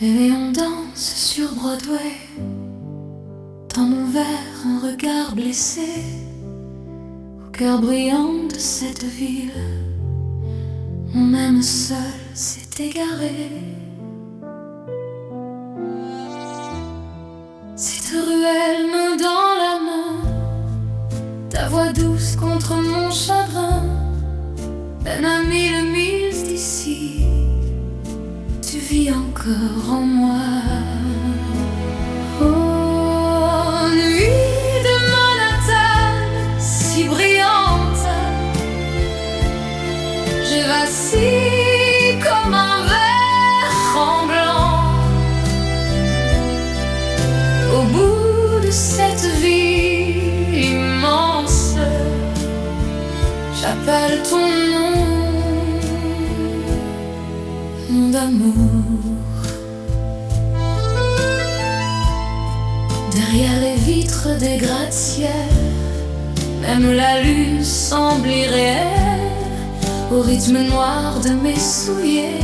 Et on danse sur Broadway. Dans mon verre, un regard blessé, au cœur brillant de cette ville. Mon âme seule s'est égarée. Cette ruelle, main dans la main, ta voix douce contre mon chagrin. Peine à 1000 milles d'ici, tu vis encore en moi. Oh, nuit de Manhattan, si brillante, je vacille comme un verre tremblant. Au bout de cette vie immense, j'appelle ton nom, nom d'amour. Derrière les vitres des gratte-ciel, même la lune semble irréelle. Au rythme noir de mes souliers,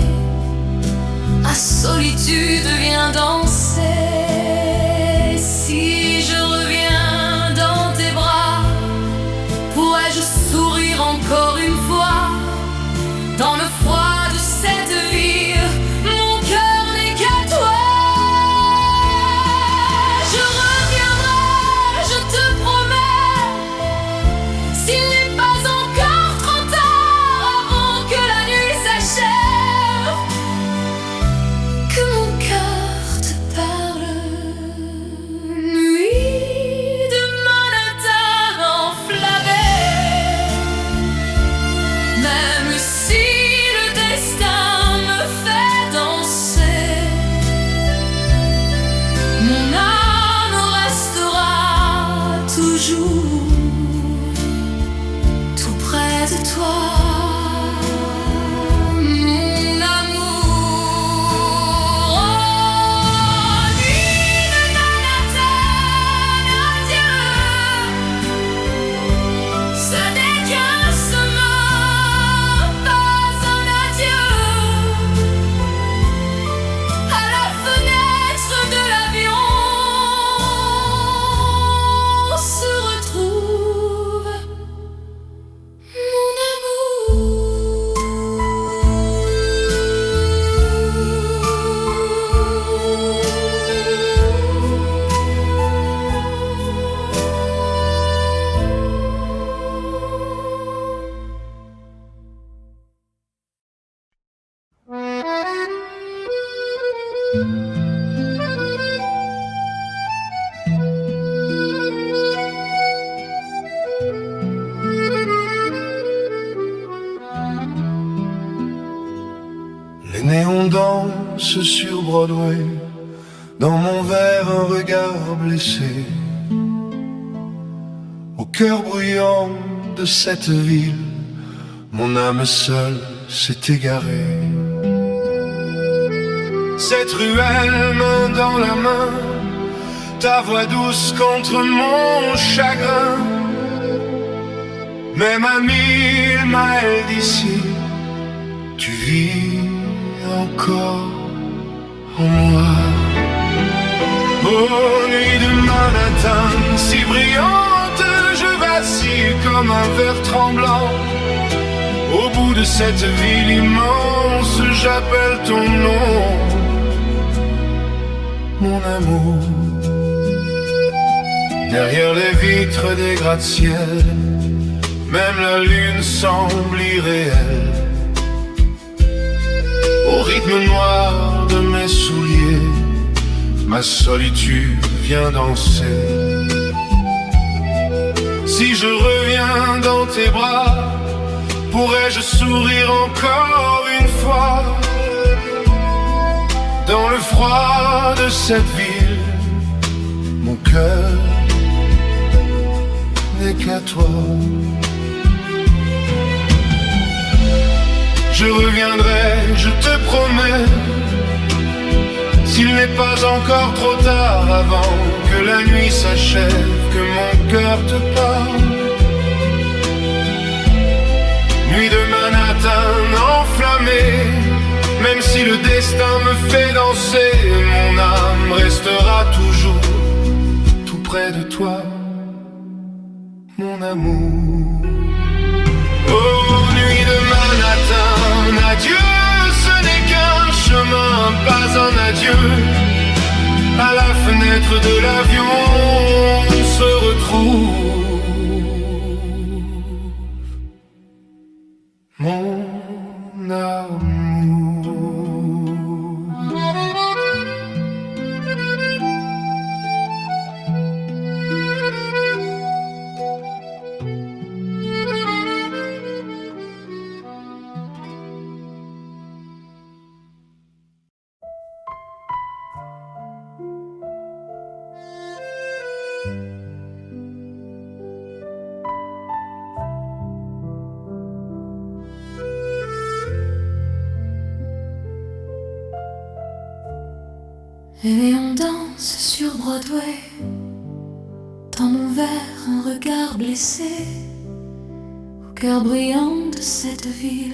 ma solitude vient danser. Si je reviens dans tes bras, pourrais-je sourire encore une fois? Dans le froid de cette ville, mon cœur n'est qu'à toi. Je reviendrai, je te promets, s'il n'est pas encore trop tard, avant que la nuit s'achève, que mon cœur te parle. Nuit de Manhattan enflammée, même si le destin me fait danser, mon âme restera toujours tout près de toi, mon amour. Oh, nuit de Manhattan, adieu. Ce n'est qu'un chemin, pas un adieu. À la fenêtre de l'avion, on se retrouve, mon amour. Les néons dansent sur Broadway, dans mon verre un regard blessé. Au cœur bruyant de cette ville, mon âme seule s'est égarée. Cette ruelle, main dans la main, ta voix douce contre mon chagrin. Même à 1000 miles d'ici, tu vis encore en moi. Oh, nuit de Manhattan, si brillante, je vacille comme un verre tremblant. Au bout de cette ville immense, j'appelle ton nom, mon amour. Derrière les vitres des gratte-ciel, même la lune semble irréelle. Au rythme noir de mes souliers, ma solitude vient danser. Si je reviens dans tes bras, pourrais-je sourire encore une fois? Dans le froid de cette ville, mon cœur n'est qu'à toi. Je reviendrai, je te promets, s'il n'est pas encore trop tard, avant que la nuit s'achève, que mon cœur te parle. Nuit de Manhattan enflammée, même si le destin destin me fait danser, mon âme restera toujours tout près de toi, mon amour. Oh, nuit de Manhattan, adieu, ce n'est qu'un chemin, pas un adieu. À la fenêtre de l'avion, on se retrouve, mon amour. Et on danse sur Broadway, dans mon verre un regard blessé, au cœur brillant de cette ville,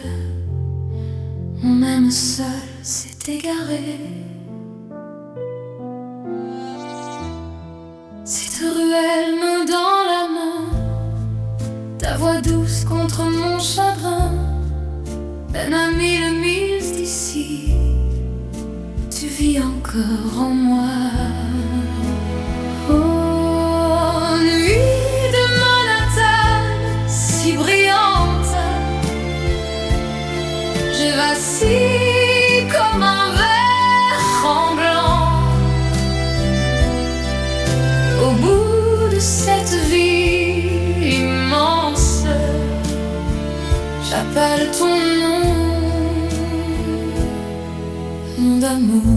mon âme seule s'est égarée. Cette ruelle, main dans la main, ta voix douce contre mon chagrin, peine à 1000 milles d'ici, tu vis encore en moi. Oh, nuit de Manhattan, si brillante, je vacille comme un verre tremblant. Au bout de cette vie immense, j'appelle ton nom d'amour.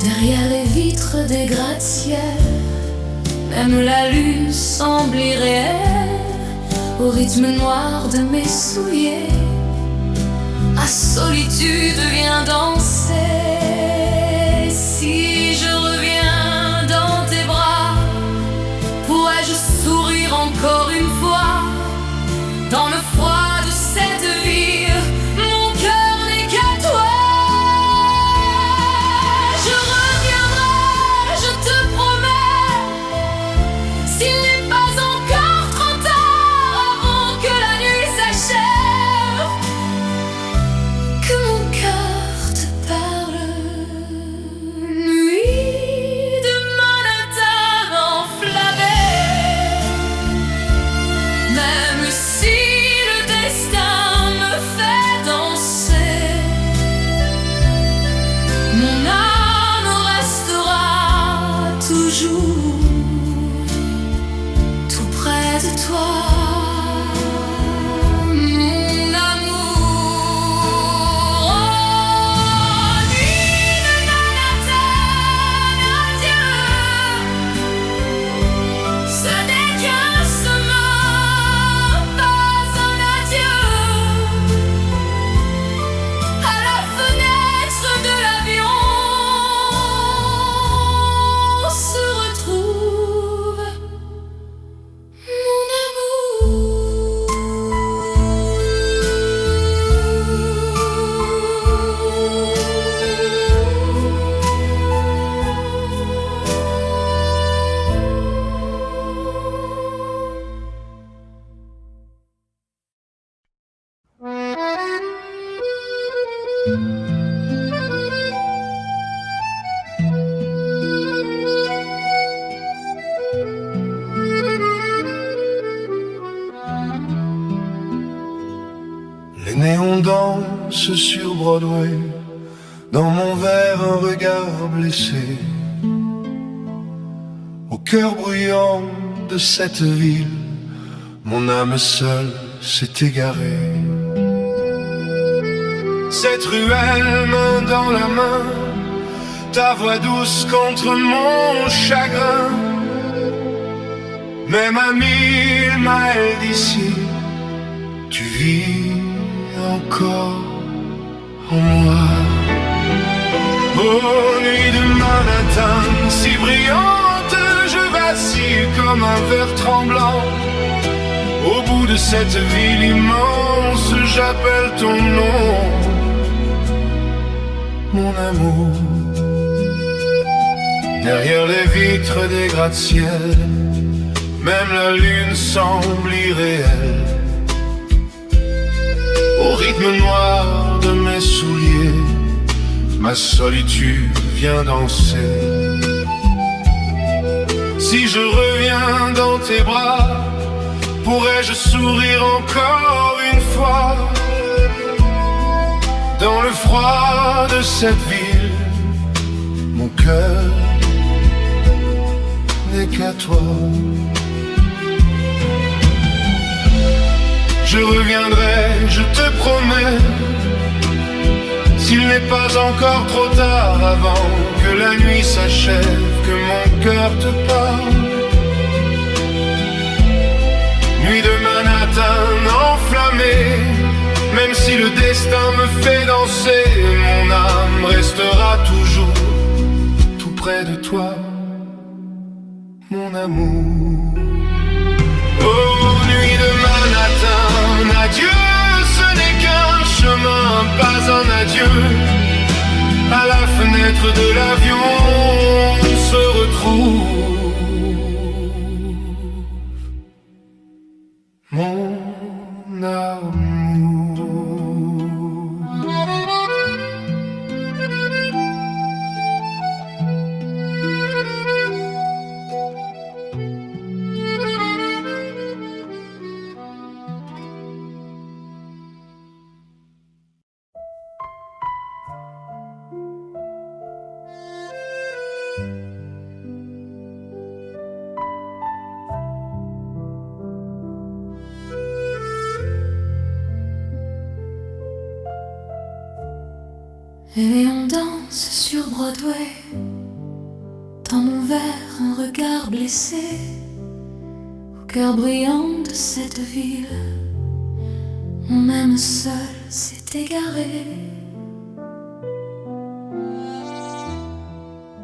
Derrière les vitres des gratte-ciel, même la lune semble irréelle. Au rythme noir de mes souliers, ma solitude vient danser. Si je reviens dans tes bras, pourrais-je sourire encore une fois? Dans le froid de cette ville, mon cœur n'est qu'à toi. Je reviendrai, je te promets, s'il n'est pas encore trop tard, avant que la nuit s'achève, que mon cœur te parle. Nuit de Manhattan enflammée, même si le destin me fait danser, mon âme restera toujours tout près de toi, mon amour. Oh, nuit de Manhattan, adieu, ce n'est qu'un chemin, pas un adieu. À la fenêtre de l'avion, on se retrouve, mon Les néons dansent sur Broadway, dans mon verre un regard blessé, au cœur bruyant de cette ville, mon âme seule s'est égarée. Cette ruelle, main dans la main, ta voix douce contre mon chagrin, même à 1000 miles d'ici, tu vis encore en moi. Oh, nuit de Manhattan, si brillante, je vacille comme un verre tremblant. Au bout de cette ville immense, j'appelle ton nom, mon amour. Derrière les vitres des gratte-ciel, même la lune semble irréelle. Au rythme noir de mes souliers, ma solitude vient danser. Si je reviens dans tes bras, pourrais-je sourire encore une fois? Dans le froid de cette ville, mon cœur n'est qu'à toi. Je reviendrai, je te promets, s'il n'est pas encore trop tard, avant que la nuit s'achève, que mon cœur te parle. Nuit de Manhattan enflammée, même si le destin me fait danser, mon âme restera toujours tout près de toi, mon amour. Oh, nuit de Manhattan, adieu, ce n'est qu'un chemin, pas un adieu. À la fenêtre de l'avion, on se retrouve, mon amour. Et on danse sur Broadway, dans mon verre un regard blessé, au cœur brillant de cette ville, où même seul s'est égaré.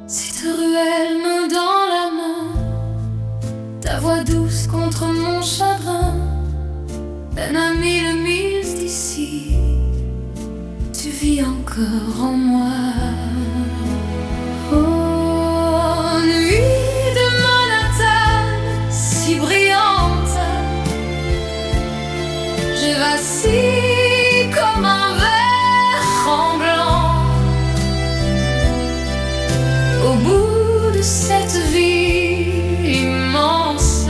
Cette ruelle, main dans la main, ta voix douce contre mon chagrin, peine à 1000 milles d'ici, tu vis encore en moi. Oh, nuit de Manhattan, si brillante, je vacille comme un verre tremblant. Au bout de cette vie immense,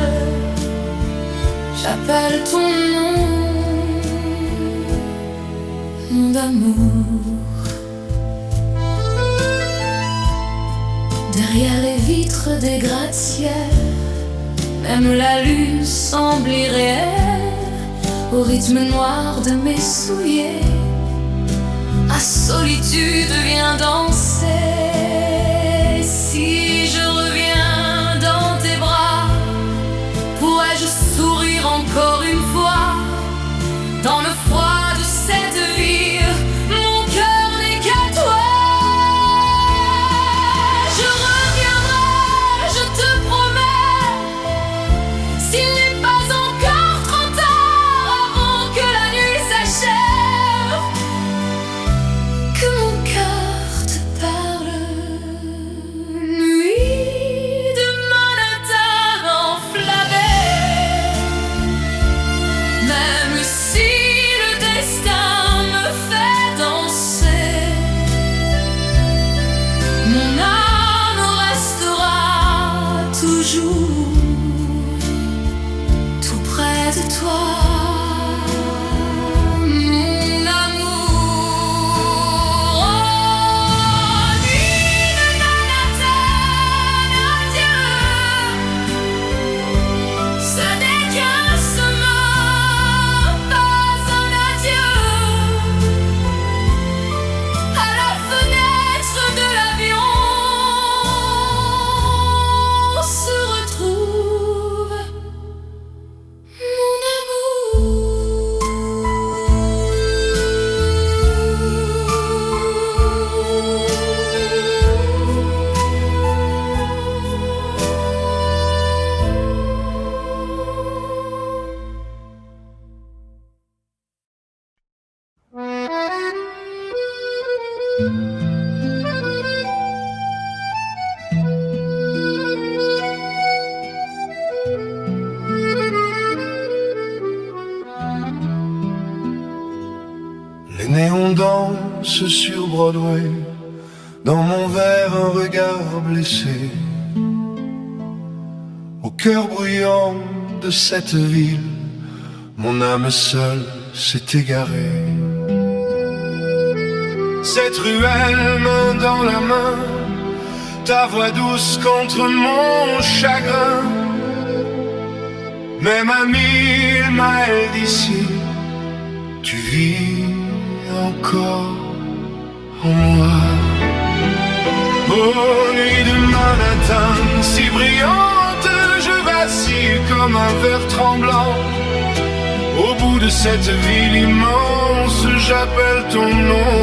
j'appelle ton nom, d'amour. Derrière les vitres des gratte-ciel, même la lune semble irréelle. Au rythme noir de mes souliers, ma solitude vient danser. Si je reviens dans tes bras, pourrais-je sourire encore une fois? Dans le froid de cette ville, mon cœur n'est qu'à toi. Je reviendrai, je te promets, s'il n'est pas encore trop tard, avant que la nuit s'achève, que mon cœur te parle. Les néons dansent sur Broadway, dans mon verre un regard blessé. Au cœur bruyant de cette ville, mon âme seule s'est égarée. Cette ruelle, main dans la main, ta voix douce contre mon chagrin. Même à 1000 miles d'ici, tu vis encore en moi. Oh, nuit de Manhattan, si brillante, je vacille comme un ver tremblant. Au bout de cette ville immense, j'appelle ton nom,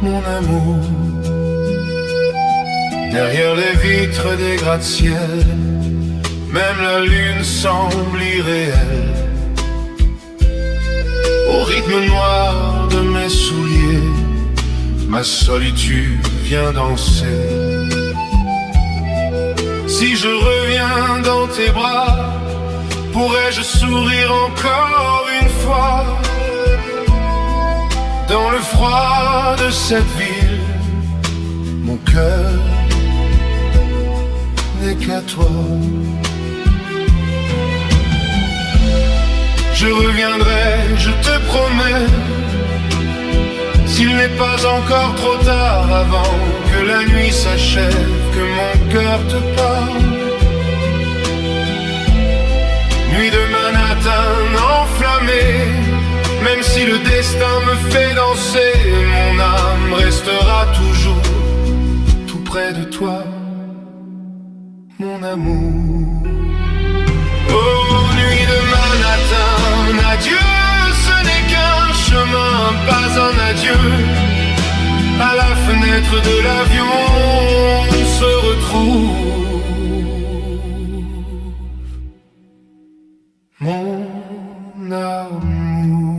mon amour. Derrière les vitres des gratte-ciel, même la lune semble irréelle. Au rythme noir de mes souliers, ma solitude vient danser. Si je reviens dans tes bras, pourrais-je sourire encore une fois? Dans le froid de cette ville, mon cœur n'est qu'à toi. Je reviendrai, je te promets, s'il n'est pas encore trop tard, avant que la nuit s'achève, que mon cœur te parle. Nuit de Manhattan enflammée, même si le destin me fait danser, mon âme restera toujours tout près de toi, mon amour. Oh, nuit de Manhattan, adieu, ce n'est qu'un chemin, pas un adieu. À la fenêtre de l'avion, on se retrouve, mon amour.